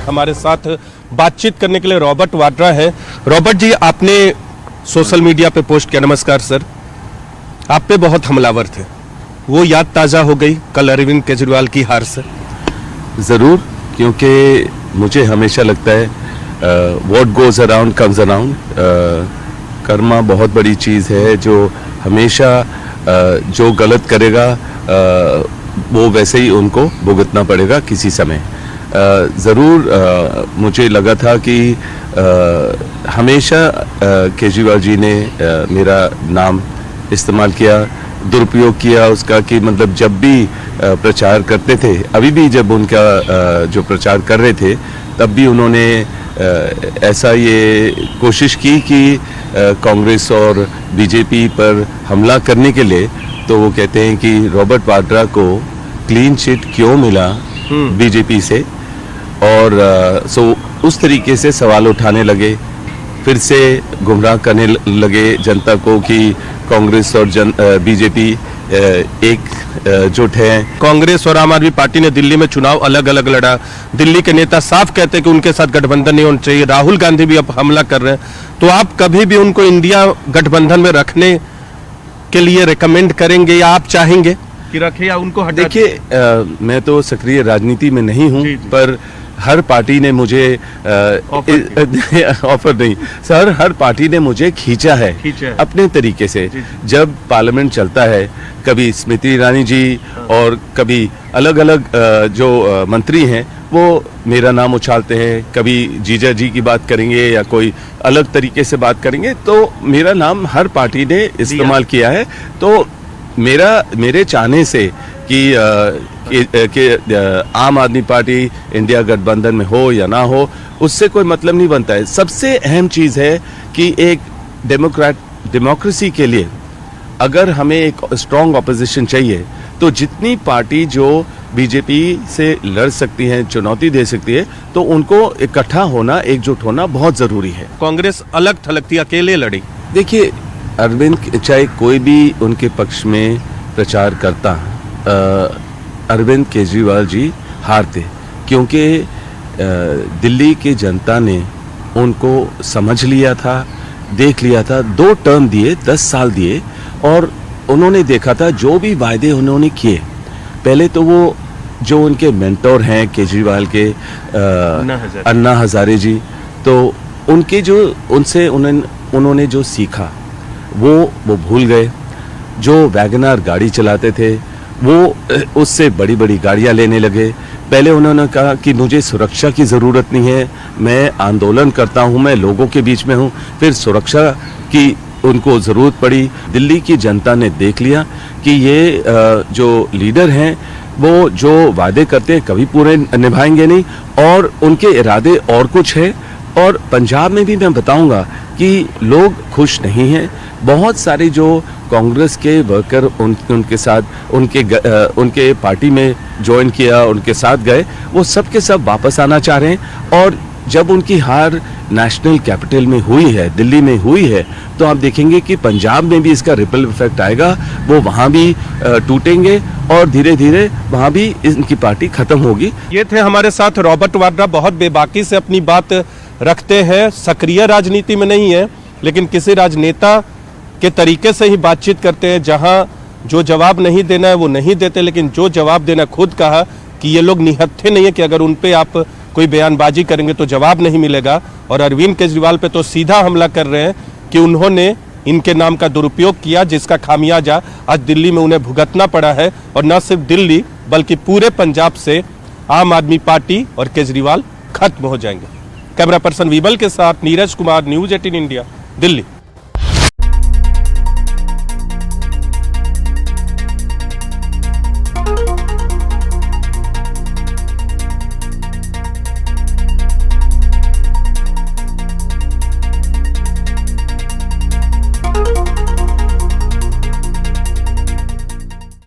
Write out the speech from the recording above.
हमारे साथ बातचीत करने के लिए रॉबर्ट वाड्रा है। रॉबर्ट जी, आपने सोशल मीडिया पे पोस्ट किया, नमस्कार सर, आप पे बहुत हमलावर थे, वो याद ताज़ा हो गई कल अरविंद केजरीवाल की हार से? ज़रूर, क्योंकि मुझे हमेशा लगता है what goes around comes around. Karma बहुत बड़ी चीज़ है, जो हमेशा जो गलत करेगा वो वैसे ही उनको भुगतना पड़ेगा किसी समय। ज़रूर मुझे लगा था कि हमेशा केजरीवाल जी ने मेरा नाम इस्तेमाल किया, दुरुपयोग किया उसका, कि मतलब जब भी प्रचार करते थे, अभी भी जब उनका जो प्रचार कर रहे थे तब भी उन्होंने ऐसा ये कोशिश की कि कांग्रेस और बीजेपी पर हमला करने के लिए। तो वो कहते हैं कि रॉबर्ट वाड्रा को क्लीन चिट क्यों मिला बीजेपी से, और सो उस तरीके से सवाल उठाने लगे, फिर से गुमराह करने लगे जनता को कि कांग्रेस और बीजेपी एकजुट है। कांग्रेस और आम आदमी पार्टी ने दिल्ली में चुनाव अलग अलग लड़ा। दिल्ली के नेता साफ कहते हैं कि उनके साथ गठबंधन नहीं होना चाहिए। राहुल गांधी भी अब हमला कर रहे हैं, तो आप कभी भी उनको इंडिया गठबंधन में रखने के लिए रिकमेंड करेंगे या आप चाहेंगे कि रखे या उनको हटा? देखिए, मैं तो सक्रिय राजनीति में नहीं हूं, पर हर पार्टी ने मुझे ऑफर नहीं सर, हर पार्टी ने मुझे खींचा है अपने तरीके से। जब पार्लियामेंट चलता है, कभी स्मृति ईरानी जी और कभी अलग अलग जो मंत्री हैं वो मेरा नाम उछालते हैं, कभी जीजा जी की बात करेंगे या कोई अलग तरीके से बात करेंगे, तो मेरा नाम हर पार्टी ने इस्तेमाल किया है। तो मेरे चाहने से कि आम आदमी पार्टी इंडिया गठबंधन में हो या ना हो, उससे कोई मतलब नहीं बनता है। सबसे अहम चीज़ है कि एक डेमोक्रेसी के लिए अगर हमें एक स्ट्रॉन्ग ऑपोजिशन चाहिए, तो जितनी पार्टी जो बीजेपी से लड़ सकती हैं, चुनौती दे सकती है, तो उनको इकट्ठा होना, एकजुट होना बहुत ज़रूरी है। कांग्रेस अलग थलग थी, अकेले लड़ी। देखिए, अरविंद चाहे कोई भी उनके पक्ष में प्रचार करता, अरविंद केजरीवाल जी हारते, क्योंकि दिल्ली की जनता ने उनको समझ लिया था, देख लिया था। 2 टर्म दिए, 10 साल दिए, और उन्होंने देखा था जो भी वायदे उन्होंने किए। पहले तो वो जो उनके मेंटोर हैं केजरीवाल के अन्ना हजारे जी, तो उनके जो उनसे उन्होंने जो सीखा वो भूल गए। जो वैगनआर गाड़ी चलाते थे वो उससे बड़ी बड़ी गाड़ियां लेने लगे। पहले उन्होंने कहा कि मुझे सुरक्षा की ज़रूरत नहीं है, मैं आंदोलन करता हूं, मैं लोगों के बीच में हूं। फिर सुरक्षा की उनको ज़रूरत पड़ी। दिल्ली की जनता ने देख लिया कि ये जो लीडर हैं वो जो वादे करते हैं कभी पूरे निभाएंगे नहीं, और उनके इरादे और कुछ है। और पंजाब में भी मैं बताऊंगा कि लोग खुश नहीं हैं। बहुत सारे जो कांग्रेस के वर्कर उनके साथ उनके पार्टी में ज्वाइन किया, उनके साथ गए, वो सब के सब वापस आना चाह रहे हैं। और जब उनकी हार नेशनल कैपिटल में हुई है, दिल्ली में हुई है, तो आप देखेंगे कि पंजाब में भी इसका रिपल इफेक्ट आएगा। वो वहाँ भी टूटेंगे और धीरे धीरे वहाँ भी इनकी पार्टी खत्म होगी। ये थे हमारे साथ रॉबर्ट वाड्रा, बहुत बेबाकी से अपनी बात रखते हैं, सक्रिय राजनीति में नहीं है, लेकिन किसी राजनेता के तरीके से ही बातचीत करते हैं। जहां जो जवाब नहीं देना है वो नहीं देते, लेकिन जो जवाब देना, खुद कहा कि ये लोग निहत्थे नहीं है कि अगर उन पे आप कोई बयानबाजी करेंगे तो जवाब नहीं मिलेगा। और अरविंद केजरीवाल पे तो सीधा हमला कर रहे हैं कि उन्होंने इनके नाम का दुरुपयोग किया, जिसका खामियाजा आज दिल्ली में उन्हें भुगतना पड़ा है। और न सिर्फ दिल्ली बल्कि पूरे पंजाब से आम आदमी पार्टी और केजरीवाल खत्म हो जाएंगे। कैमरा पर्सन विबल के साथ नीरज कुमार, न्यूज़ 18 इंडिया, दिल्ली।